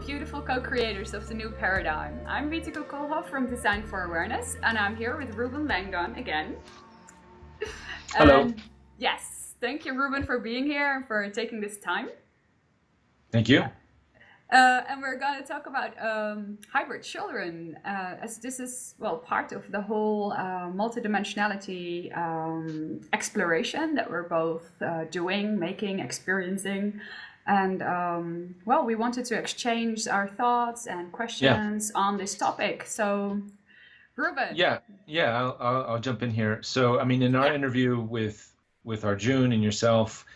beautiful co-creators of the new paradigm. I'm Wieteke Koolhof from Design for Awareness, and I'm here with Reuben Langdon again. Hello. And yes, thank you, Reuben, for being here and for taking this time. Thank you. And we're going to talk about hybrid children, as this is, well, part of the whole multidimensionality exploration that we're both doing, making, experiencing. And, well, we wanted to exchange our thoughts and questions on this topic. So, Reuben. Yeah, I'll jump in here. So, I mean, in our interview with Arjun and yourself,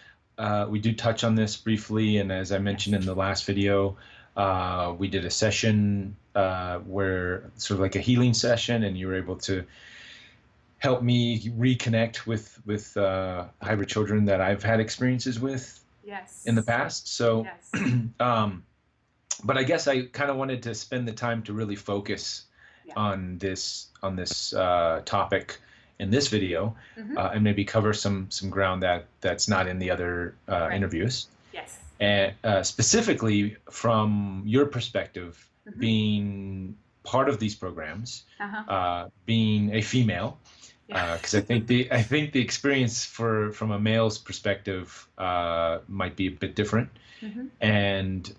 we do touch on this briefly, and as I mentioned in the last video, we did a session where sort of like a healing session, and you were able to help me reconnect with hybrid children that I've had experiences with in the past. So, but I guess I kind of wanted to spend the time to really focus on this topic in this video, and maybe cover some ground that's not in the other interviews. Yes. And specifically from your perspective, being part of these programs, being a female, because I think the experience from a male's perspective might be a bit different, and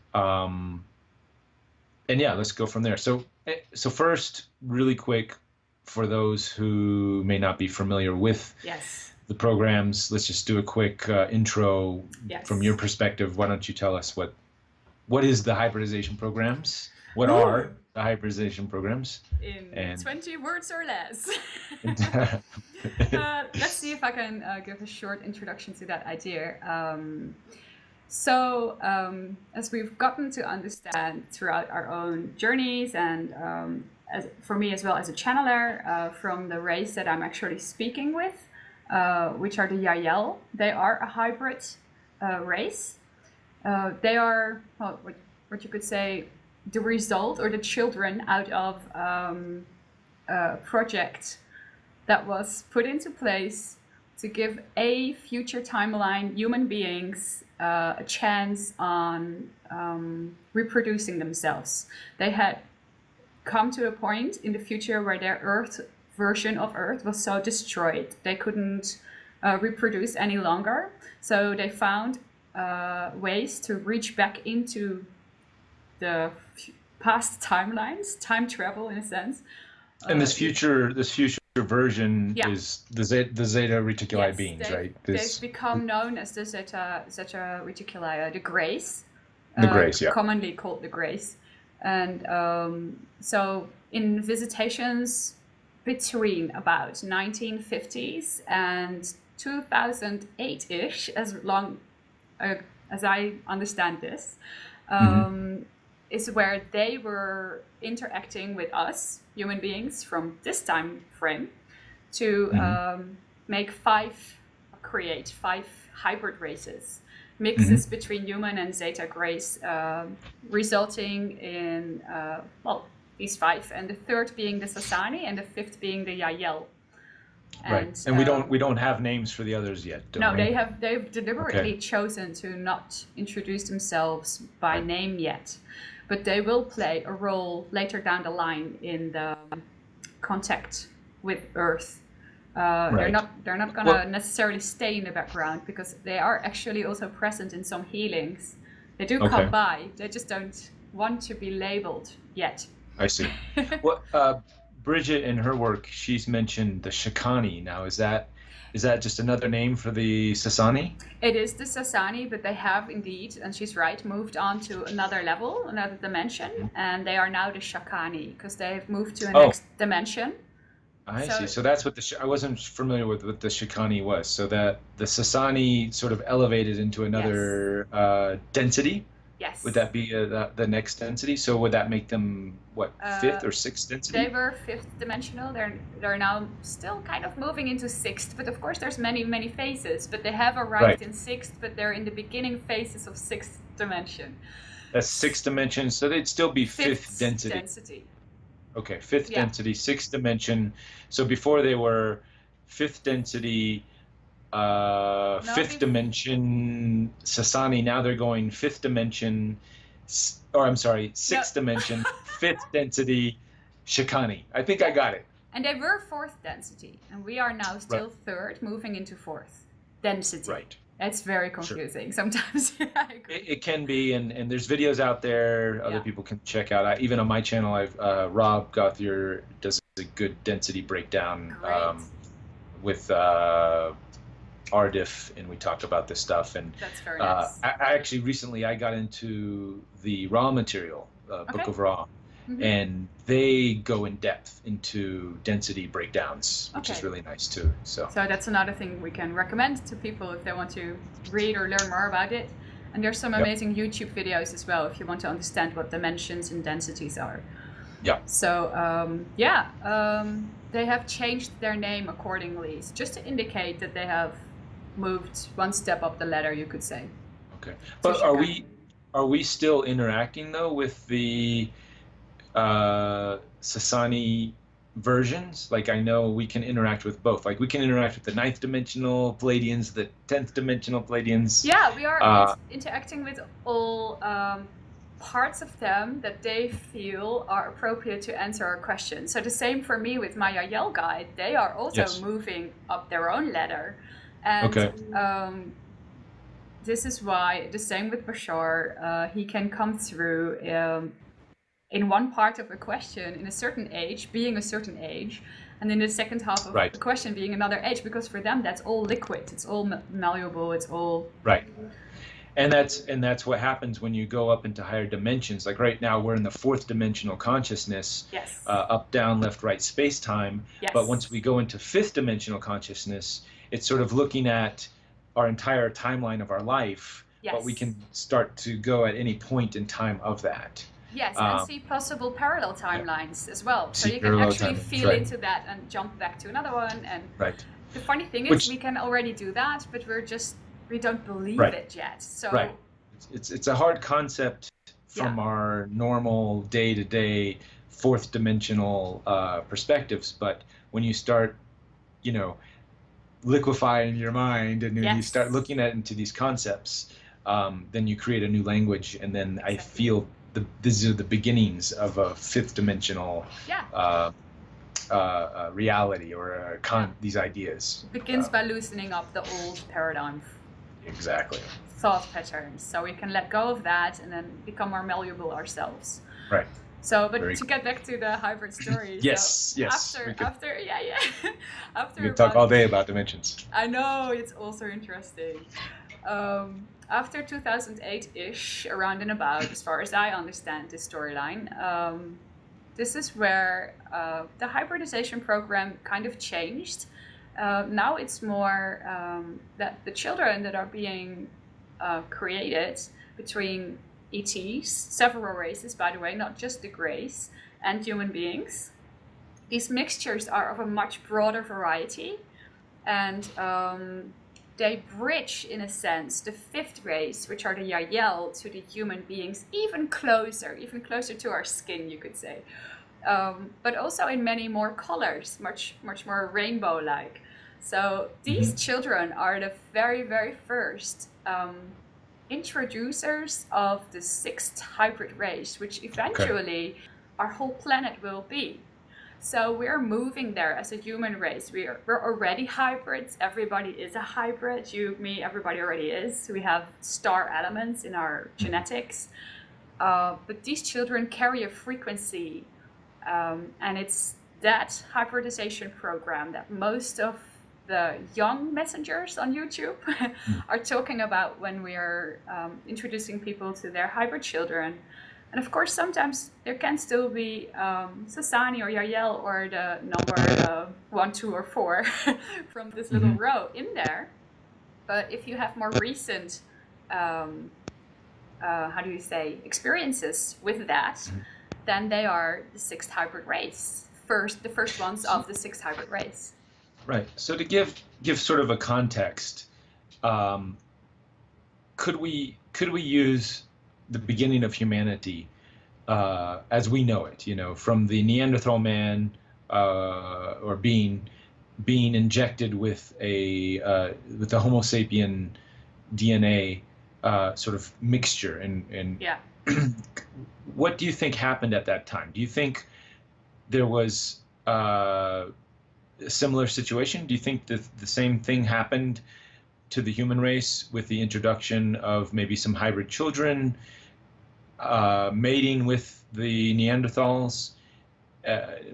yeah, let's go from there. So first, really quick, for those who may not be familiar with the programs, let's just do a quick intro from your perspective. Why don't you tell us what is the hybridization programs? What are the hybridization programs? In 20 words or less. Let's see if I can give a short introduction to that idea. So, as we've gotten to understand throughout our own journeys, and for me as well as a channeler from the race that I'm actually speaking with, which are the Yael. They are a hybrid race. They are what you could say the result or the children out of a project that was put into place to give a future timeline human beings a chance on reproducing themselves. They had come to a point in the future where their version of Earth was so destroyed they couldn't reproduce any longer. So they found ways to reach back into the past timelines, time travel in a sense. And this future version is the Zeta Reticuli beings, right? They've become known as the Zeta Reticuli, the Grace. The Grace, commonly called the Grace. And so in visitations between about 1950s and 2008-ish, as long as I understand this, is where they were interacting with us, human beings, from this time frame to create five hybrid races. Mixes between human and Zeta Grace, resulting in these five, and the third being the Sasani, and the fifth being the Yael. And we don't have names for the others yet. They've deliberately chosen to not introduce themselves by name yet, but they will play a role later down the line in the contact with Earth. They're not going to necessarily stay in the background, because they are actually also present in some healings. They do come by. They just don't want to be labeled yet. I see. Well, Bridget, in her work, she's mentioned the Shakani. Now, is that just another name for the Sasani? It is the Sasani, but they have indeed, and she's right, moved on to another level, another dimension, and they are now the Shakani, because they've moved to a next dimension. I see. So that's what I wasn't familiar with what the Shikani was. So that the Sasani sort of elevated into another density. Yes. Would that be the next density? So would that make them fifth or sixth density? They were fifth dimensional. They're now still kind of moving into sixth, but of course there's many phases. But they have arrived in sixth, but they're in the beginning phases of sixth dimension. That's sixth dimension. So they'd still be fifth density. Okay, fifth density, sixth dimension. So before they were fifth density, fifth dimension Sasani. Now they're going fifth dimension or I'm sorry, No. sixth dimension, fifth density Shikani. I think I got it. And they were fourth density, and we are now still Right. third, moving into fourth density. Right. It's very confusing sometimes. I agree. It can be, and there's videos out there other Yeah. people can check out. Even on my channel, Rob Gauthier does a good density breakdown Great. with RDiff, and we talk about this stuff. And That's very nice. I actually recently I got into the raw material, Book Okay. of Raw, Mhm. and they go in depth into density breakdowns, which is Okay. really nice too. So So that's another thing we can recommend to people if they want to read or learn more about it. And there's some Yep. amazing YouTube videos as well if you want to understand what dimensions and densities are. yeah, So they have changed their name accordingly, just to indicate that they have moved one step up the ladder, you could say. okay. So But are we still interacting though with the Sasani versions? Like, I know we can interact with both. Like, we can interact with the 9th dimensional Palladians, the 10th dimensional Palladians. Yeah, we are interacting with all parts of them that they feel are appropriate to answer our questions. So the same for me with my Yael guide. They are also Yes. moving up their own ladder. And Okay. this is why, the same with Bashar, he can come through in one part of a question in a certain age, being a certain age, and in the second half of Right. the question being another age, because for them that's all liquid, it's all malleable, it's all Right. And that's what happens when you go up into higher dimensions. Like right now, we're in the 4th dimensional consciousness, yes, up, down, left, right, space, time. yes. But once we go into 5th dimensional consciousness, it's sort of looking at our entire timeline of our life. Yes. But we can start to go at any point in time of that. Yes, and see possible parallel timelines as well. So See you can parallel actually timelines, feel right. into that and jump back to another one. And Right. the funny thing is, Which- we can already do that, but we don't believe Right. it yet. So Right. It's a hard concept from Yeah. our normal day-to-day 4th dimensional perspectives, but when you start, liquefying your mind and you Yes. start looking at into these concepts, then you create a new language, and then I feel these are the beginnings of a 5th dimensional yeah, reality or these ideas. it begins by loosening up the old paradigm Exactly. thought patterns, so we can let go of that and then become more malleable ourselves. Right. So, but Very to get back to the hybrid story. Yes, so yes, we could- After We could talk all day about dimensions. I know, it's also interesting. After 2008-ish, around and about, as far as I understand this storyline, this is where the hybridization program kind of changed. Now it's more that the children that are being created between ETs, several races, by the way, not just the Greys, and human beings. These mixtures are of a much broader variety, and they bridge, in a sense, the 5th race, which are the Yael, to the human beings, even closer to our skin, you could say. But also in many more colors, much more rainbow-like. So these children are the very, very first introducers of the 6th hybrid race, which eventually our whole planet will be. So we're moving there as a human race. We're already hybrids. Everybody is a hybrid. You, me, everybody already is. We have star elements in our genetics. But these children carry a frequency, and it's that hybridization program that most of the young messengers on YouTube are talking about when we are introducing people to their hybrid children. And of course, sometimes there can still be Sasani or Yael or the number 1, 2, or 4 from this little row in there. But if you have more recent, experiences with that, then they are the 6th hybrid race. The first ones of the 6th hybrid race. Right. So to give sort of a context, could we use the beginning of humanity as we know it, from the Neanderthal man or being injected with the Homo sapien DNA sort of mixture and what do you think happened at that time? Do you think there was a similar situation? Do you think that the same thing happened to the human race with the introduction of maybe some hybrid children, mating with the Neanderthals?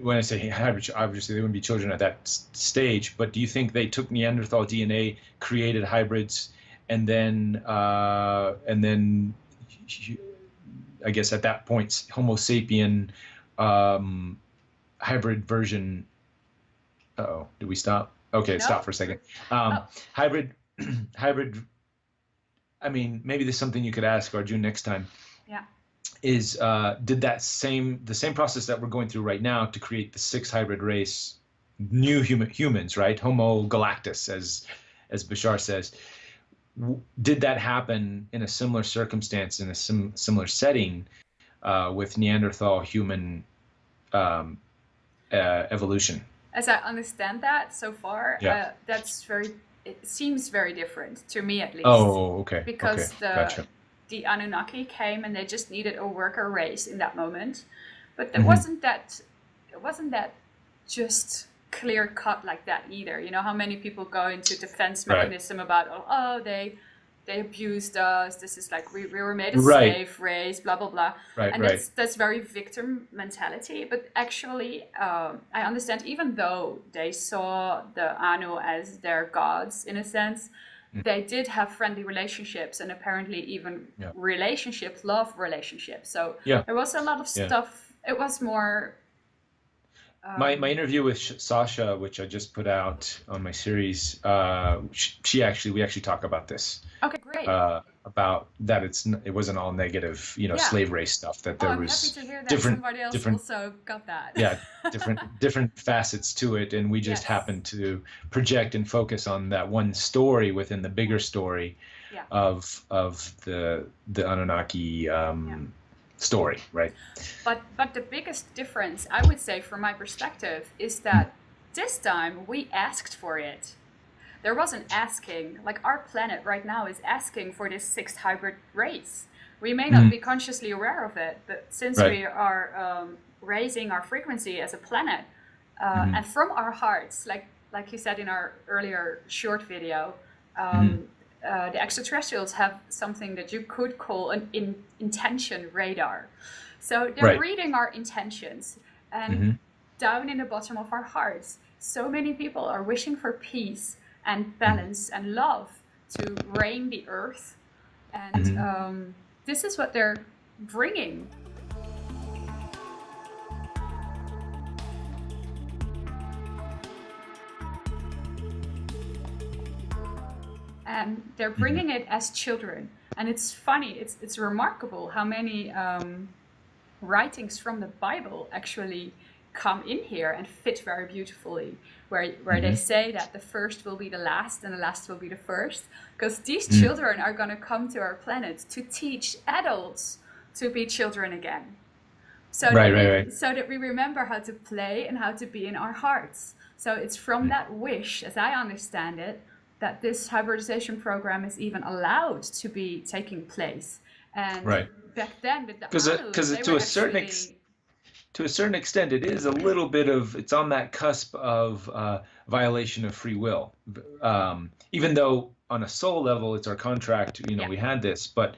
When I say hybrid, obviously they wouldn't be children at that stage, but do you think they took Neanderthal DNA, created hybrids, and then I guess at that point Homo sapien hybrid version. Uh-oh, did we stop? Okay, No. stop for a second. Hybrid, hybrid. I mean, maybe there's something you could ask Arjun next time. Yeah. Is did the same process that we're going through right now to create the 6 hybrid race, new humans, right? Homo galactus, as Bashar says. Did that happen in a similar circumstance, in a similar setting, with Neanderthal human evolution? As I understand that so far, Yeah. it seems very different to me at least. Oh, okay. Because Okay. Gotcha. the Anunnaki came and they just needed a worker race in that moment, but it Mhm. wasn't that just clear cut like that either. You know how many people go into defense Right. mechanism about they abused us. This is like we were made a Right. slave race, blah blah blah. Right. And Right. that's very victim mentality. But actually, I understand even though they saw the Anu as their gods in a sense, they did have friendly relationships and apparently even Yeah. love relationships. So Yeah. there was a lot of Yeah. stuff. It was more. My interview with Sasha, which I just put out on my series, we actually talk about this. Okay, great. About that it wasn't all negative, Yeah. slave race stuff. That there I'm was happy to hear that different somebody else different also got that. yeah different facets to it, and we just Yes. happened to project and focus on that one story within the bigger story Yeah. of the Anunnaki story, right? But the biggest difference, I would say, from my perspective, is that this time we asked for it. There wasn't asking, like our planet right now is asking for this 6th hybrid race. We may not be consciously aware of it, but since Right. we are raising our frequency as a planet, and from our hearts, like you said in our earlier short video, the extraterrestrials have something that you could call an intention radar. So they're Right. reading our intentions, and down in the bottom of our hearts, so many people are wishing for peace and balance and love to reign the earth. And this is what they're bringing. And they're bringing it as children. And it's funny, it's remarkable how many writings from the Bible actually come in here and fit very beautifully, where they say that the first will be the last and the last will be the first, because these children are going to come to our planet to teach adults to be children again. So that we remember how to play and how to be in our hearts. So it's from that wish, as I understand it, that this hybridization program is even allowed to be taking place. And back then, because to a certain extent, it is a little bit of, it's on that cusp of violation of free will. Even though on a soul level, it's our contract, we had this, but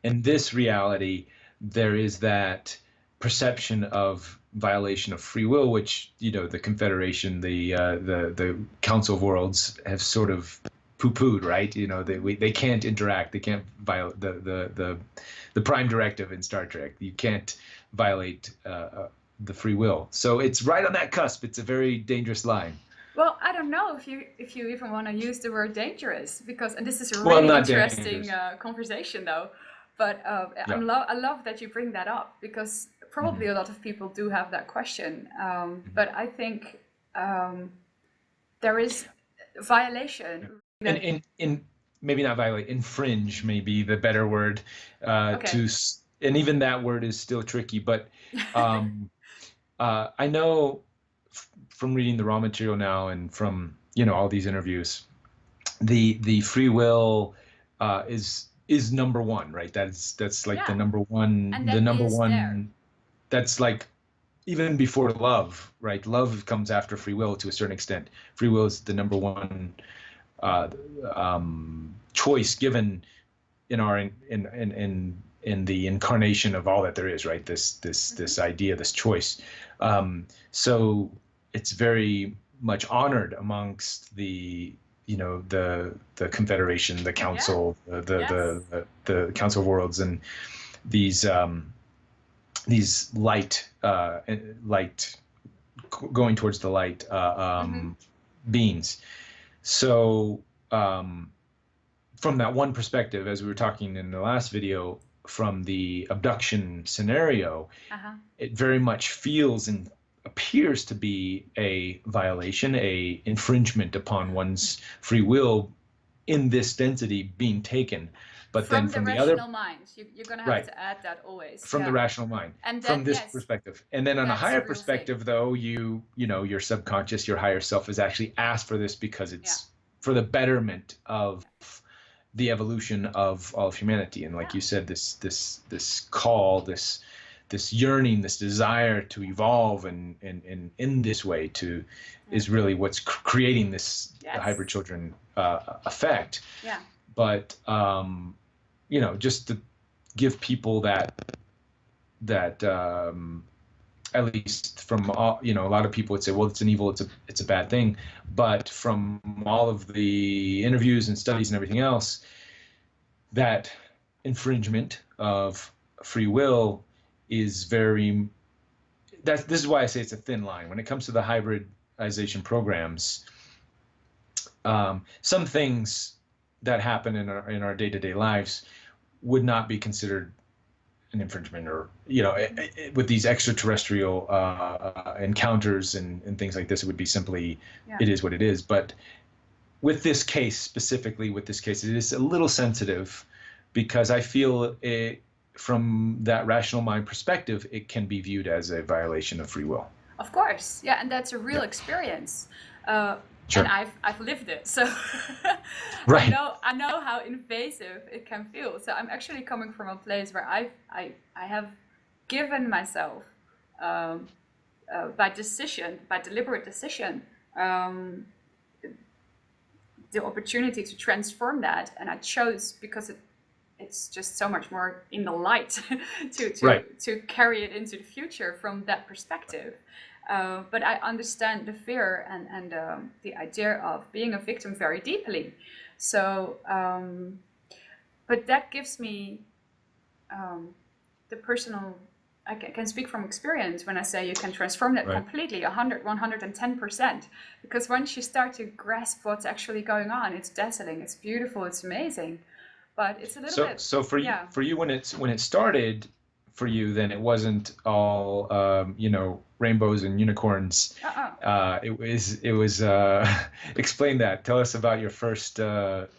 in this reality, there is that perception of violation of free will, which, the Confederation, the Council of Worlds have sort of poo-pooed, right? They can't interact. They can't violate the prime directive in Star Trek. You can't violate the free will. So it's right on that cusp. It's a very dangerous line. Well, I don't know if you even want to use the word dangerous, because, and this is a really interesting conversation though. But I love that you bring that up, because probably a lot of people do have that question. But I think there is violation. In maybe not violate, infringe may be the better word. And even that word is still tricky. But I know from reading the raw material now and from all these interviews, the free will is is number one, right? That's like Yeah. And the that number is there. one. That's like even before love, right? Love comes after free will to a certain extent. Free will is the number one uh, choice given in our in the incarnation of all that there is, right? This idea, this choice. So it's very much honored amongst the the Confederation, the Yeah. Council, Yes. the Council of Worlds, and these light light going towards the light Mm-hmm. beings. So from that one perspective, as we were talking in the last video, from the abduction scenario, Uh-huh. it very much feels and appears to be a violation, a infringement upon one's free will in this density being taken. But then From the from the other, rational mind. You're going to have right, to add that always. from the Yeah. rational mind, And from that, this yes, perspective. And then on a that's higher a real thing. perspective, though, you know, your subconscious, your higher self has actually asked for this because Yeah. it's for the betterment of the evolution of all of humanity. And like you said, this call, this yearning, this desire to evolve and in this way to is really what's creating this Yes. hybrid children effect. Yeah. But you know, just to give people that at least from all, you know, a lot of people would say, well, it's an evil, it's a bad thing. But from all of the interviews and studies and everything else, that infringement of free will is very, this is why I say it's a thin line when it comes to the hybridization programs. Some things that happen in our day-to-day lives would not be considered an infringement, or you know, with these extraterrestrial encounters and things like this, it would be simply, it is what it is. But with this case specifically, with this case, it is a little sensitive because I feel it, from that rational mind perspective, it can be viewed as a violation of free will. Of course, yeah, and that's a real experience. Sure. And I've lived it, so right. I know how invasive it can feel. So I'm actually coming from a place where I have given myself by deliberate decision, the opportunity to transform that, and I chose because it's just so much more in the light to carry it into the future from that perspective. But I understand the fear and the idea of being a victim very deeply. So, but that gives me the personal, I can speak from experience when I say you can transform that completely, 110%. Because once you start to grasp what's actually going on, it's dazzling, it's beautiful, it's amazing. But it's a little bit. So for you, when it started for you, then it wasn't all you know, rainbows and unicorns. It was explain that. Tell us about your first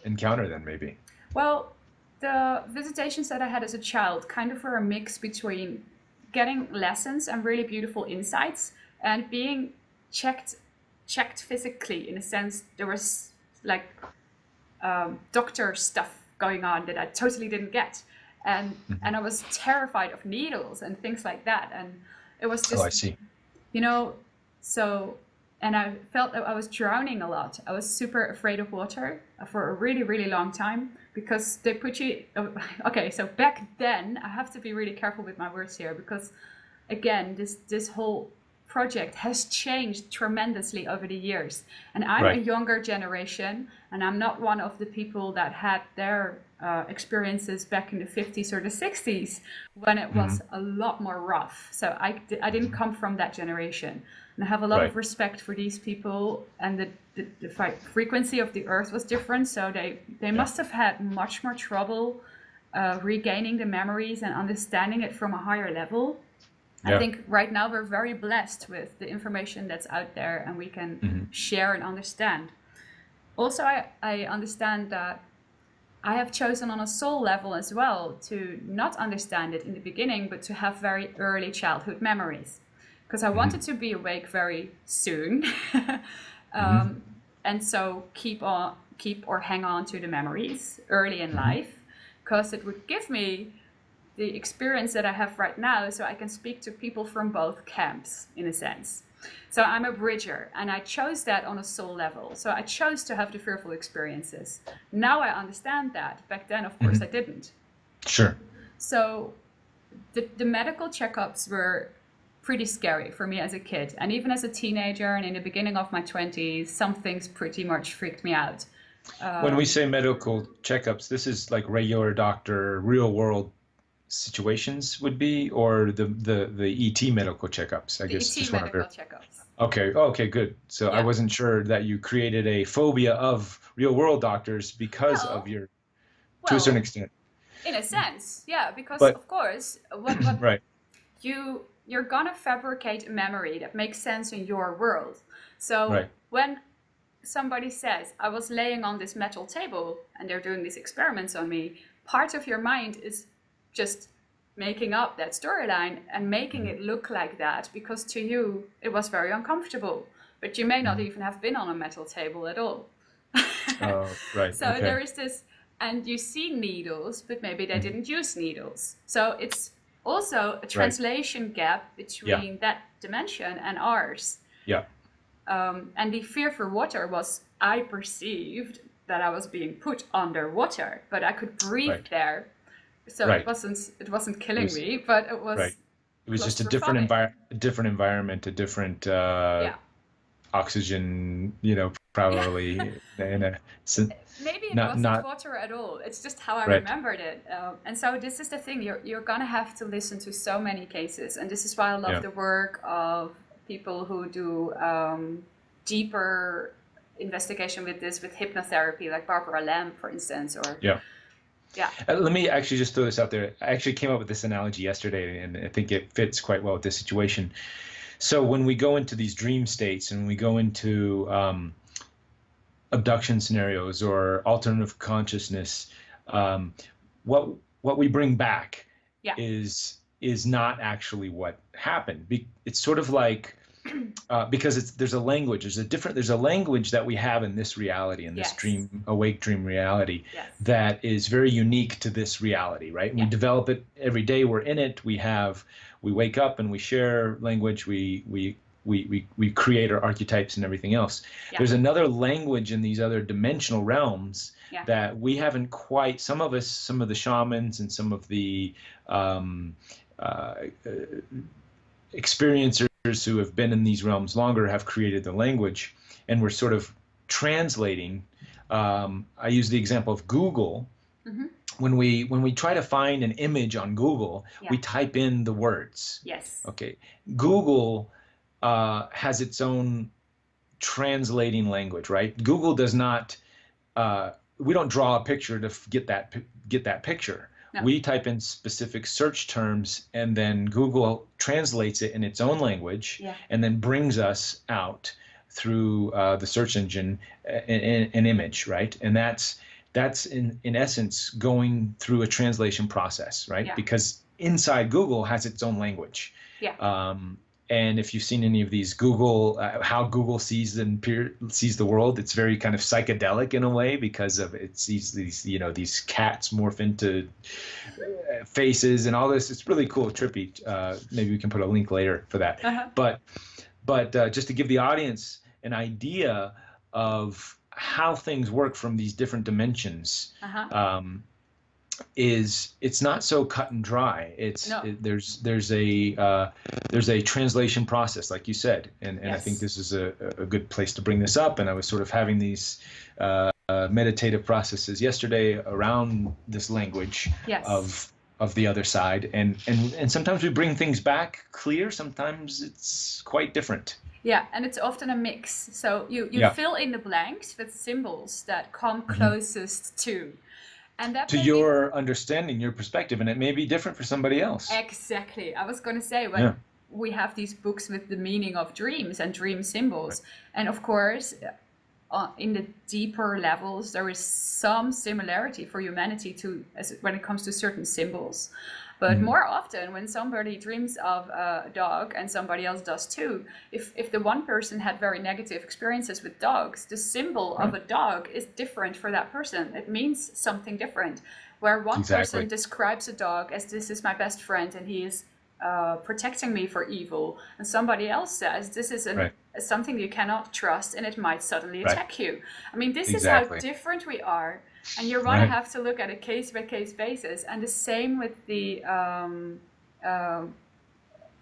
encounter then, maybe. Well, the visitations that I had as a child kind of were a mix between getting lessons and really beautiful insights and being checked physically, in a sense. There was like doctor stuff going on that I totally didn't get. And I was terrified of needles and things like that. And it was just, I see. You know, so, and I felt that I was drowning a lot. I was super afraid of water for a really, really long time because they put you, okay, so back then, I have to be really careful with my words here because, again, this whole project has changed tremendously over the years. And I'm a younger generation, and I'm not one of the people that had their experiences back in the 50s or the 60s when it was a lot more rough. So I didn't come from that generation. And I have a lot of respect for these people, and the frequency of the earth was different. So they must have had much more trouble regaining the memories and understanding it from a higher level. I think right now we're very blessed with the information that's out there, and we can share and understand. Also, I understand that I have chosen on a soul level as well to not understand it in the beginning, but to have very early childhood memories, because I wanted to be awake very soon, and so keep or hang on to the memories early in life. because it would give me the experience that I have right now, so I can speak to people from both camps in a sense. So I'm a bridger, and I chose that on a soul level. So I chose to have the fearful experiences. Now I understand that. Back then, of course, I didn't. Sure. So the medical checkups were pretty scary for me as a kid. And even as a teenager and in the beginning of my 20s, some things pretty much freaked me out. When we say medical checkups, this is like regular doctor, real world situations would be, or the ET medical checkups, I guess. ET Just medical checkups. Okay. Okay, good. So I wasn't sure that you created a phobia of real world doctors because of your, to a certain extent. In a sense, yeah, because But, of course, what right. you're gonna fabricate a memory that makes sense in your world. So when somebody says, I was laying on this metal table and they're doing these experiments on me, part of your mind is just making up that storyline and making it look like that, because to you it was very uncomfortable, but you may not even have been on a metal table at all. So there is this, and you see needles, but maybe they didn't use needles. So it's also a translation gap between that dimension and ours. And the fear for water was, I perceived that I was being put underwater, but I could breathe there. So it wasn't killing me, but it was it was just a different environment, a different oxygen, probably in a maybe it wasn't water at all. It's just how I remembered it. And so this is the thing, you're gonna have to listen to so many cases, and this is why I love the work of people who do deeper investigation with this, with hypnotherapy, like Barbara Lamb, for instance, or let me actually just throw this out there. I actually came up with this analogy yesterday, and I think it fits quite well with this situation. So when we go into these dream states and we go into abduction scenarios or alternative consciousness, what we bring back is not actually what happened. It's sort of like because there's a language. There's a language that we have in this reality, in this awake dream reality, that is very unique to this reality, right? And we develop it every day. We're in it. We wake up and we share language. We create our archetypes and everything else. There's another language in these other dimensional realms that we haven't quite. Some of the shamans and some of the experiencers who have been in these realms longer have created the language, and we're sort of translating. I use the example of Google. When we try to find an image on Google, we type in the words. Okay. Google has its own translating language, right? Google does not. We don't draw a picture to get that picture. No. We type in specific search terms, and then Google translates it in its own language, and then brings us out through the search engine an image, right? And that's in essence going through a translation process, right? Because inside Google has its own language. And if you've seen any of these Google, how Google sees the world, it's very kind of psychedelic in a way, because of it sees these cats morph into faces and all this. It's really cool, trippy. Maybe we can put a link later for that. But just to give the audience an idea of how things work from these different dimensions, it's not so cut and dry. There's a translation process, like you said, and I think this is a good place to bring this up. And I was sort of having these meditative processes yesterday around this language of the other side, and sometimes we bring things back clear, sometimes it's quite different. And it's often a mix. So you fill in the blanks with symbols that come closest to. And that to your understanding, your perspective, and it may be different for somebody else. Exactly. I was going to say, when we have these books with the meaning of dreams and dream symbols, and of course, in the deeper levels, there is some similarity for humanity when it comes to certain symbols. But more often, when somebody dreams of a dog and somebody else does too, if the one person had very negative experiences with dogs, the symbol of a dog is different for that person. It means something different. where one person Exactly. describes a dog as this is my best friend and he is protecting me for evil, and somebody else says this is Right. something you cannot trust and it might suddenly Right. attack you. I mean, this is how Exactly. different we are, and you're going to Right. have to look at a case-by-case basis. And the same with the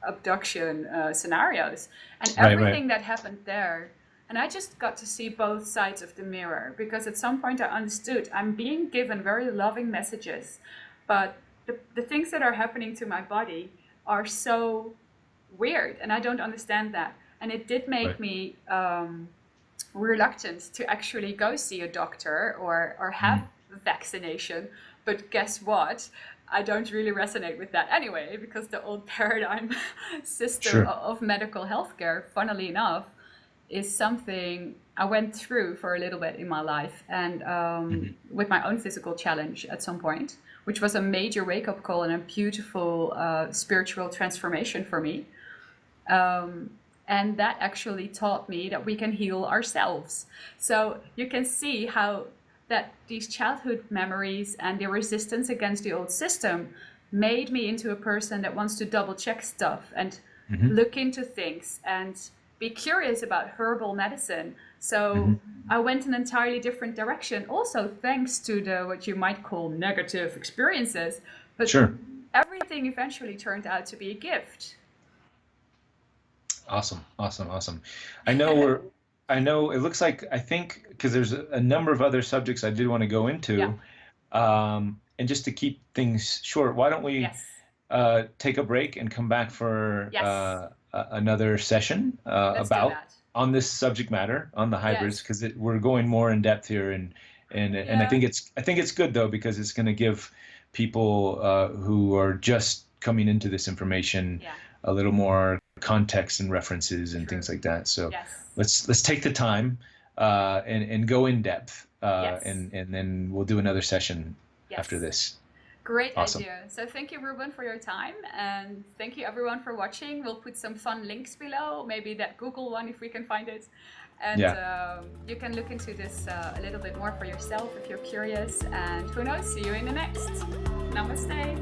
abduction scenarios and Right. everything that happened there. And I just got to see both sides of the mirror, because at some point I understood I'm being given very loving messages, but the things that are happening to my body are so weird and I don't understand that. And it did make Right. me reluctant to actually go see a doctor or have vaccination. But guess what? I don't really resonate with that anyway, because the old paradigm system Sure. of medical healthcare, funnily enough, is something I went through for a little bit in my life, and with my own physical challenge at some point, which was a major wake-up call and a beautiful spiritual transformation for me. And that actually taught me that we can heal ourselves. So you can see how that these childhood memories and the resistance against the old system made me into a person that wants to double check stuff and look into things and be curious about herbal medicine. So I went in an entirely different direction, also thanks to the what you might call negative experiences. But Sure. everything eventually turned out to be a gift. Awesome. I know it looks like, I think, because there's a number of other subjects I did want to go into. And just to keep things short, why don't we take a break and come back for another session on this subject matter, on the hybrids, because we're going more in depth here, and I think it's good though, because it's going to give people who are just coming into this information a little more context and references and things like that. So let's take the time and go in depth, and then we'll do another session after this. Great idea. So thank you, Reuben, for your time, and thank you everyone for watching. We'll put some fun links below, maybe that Google one if we can find it, and you can look into this a little bit more for yourself if you're curious. And who knows, see you in the next. Namaste.